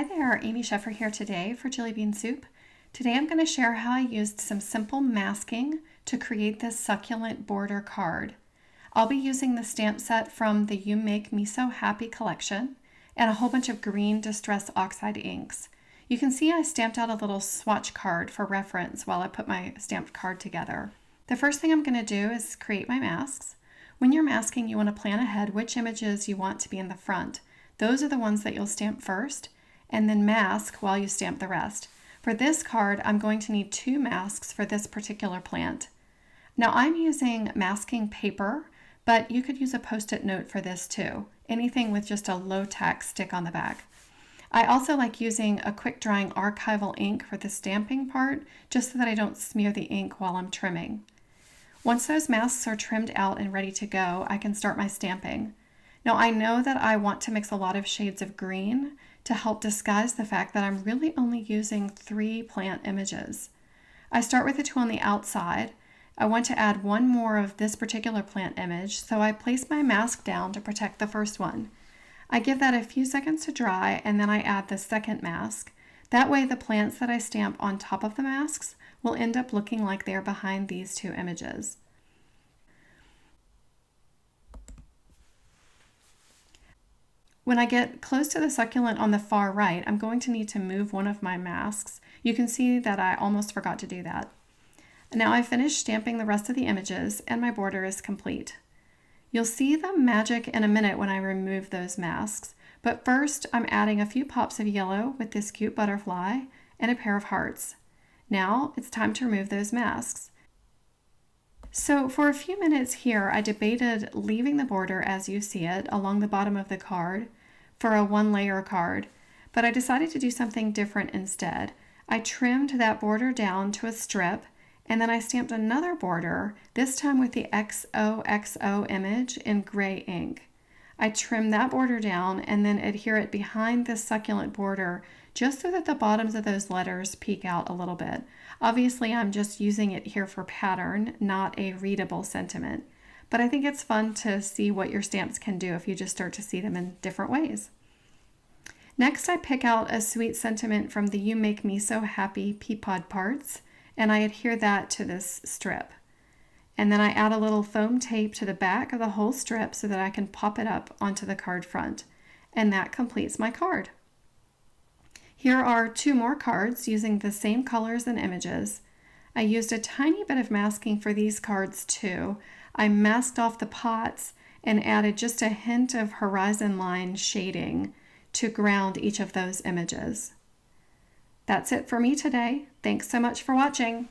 there, Amy Sheffer here today for Jillibean Soup. Today I'm going to share how I used some simple masking to create this succulent border card. I'll be using the stamp set from the You Make Miso Happy collection and a whole bunch of green Distress Oxide inks. You can see I stamped out a little swatch card for reference while I put my stamped card together. The first thing I'm going to do is create my masks. When you're masking, you want to plan ahead which images you want to be in the front. Those are the ones that you'll stamp first, and then mask while you stamp the rest. For this card, I'm going to need 2 masks for this particular plant. Now I'm using masking paper, but you could use a Post-it note for this too. Anything with just a low tack stick on the back. I also like using a quick drying archival ink for the stamping part, just so that I don't smear the ink while I'm trimming. Once those masks are trimmed out and ready to go, I can start my stamping. Now I know that I want to mix a lot of shades of green to help disguise the fact that I'm really only using 3 plant images. I start with the 2 on the outside. I want to add 1 more of this particular plant image, so I place my mask down to protect the first one. I give that a few seconds to dry, and then I add the second mask. That way the plants that I stamp on top of the masks will end up looking like they're behind these 2 images. When I get close to the succulent on the far right, I'm going to need to move one of my masks. You can see that I almost forgot to do that. Now I've finished stamping the rest of the images and my border is complete. You'll see the magic in a minute when I remove those masks, but first I'm adding a few pops of yellow with this cute butterfly and a pair of hearts. Now it's time to remove those masks. So for a few minutes here, I debated leaving the border as you see it along the bottom of the card for a 1-layer card, but I decided to do something different instead. I trimmed that border down to a strip, and then I stamped another border, this time with the XOXO image in gray ink. I trimmed that border down and then adhere it behind this succulent border just so that the bottoms of those letters peek out a little bit. Obviously, I'm just using it here for pattern, not a readable sentiment. But I think it's fun to see what your stamps can do if you just start to see them in different ways. Next, I pick out a sweet sentiment from the You Make Me So Happy Peapod parts, and I adhere that to this strip. And then I add a little foam tape to the back of the whole strip so that I can pop it up onto the card front. And that completes my card. Here are 2 more cards using the same colors and images. I used a tiny bit of masking for these cards too. I masked off the pots and added just a hint of horizon line shading to ground each of those images. That's it for me today. Thanks so much for watching.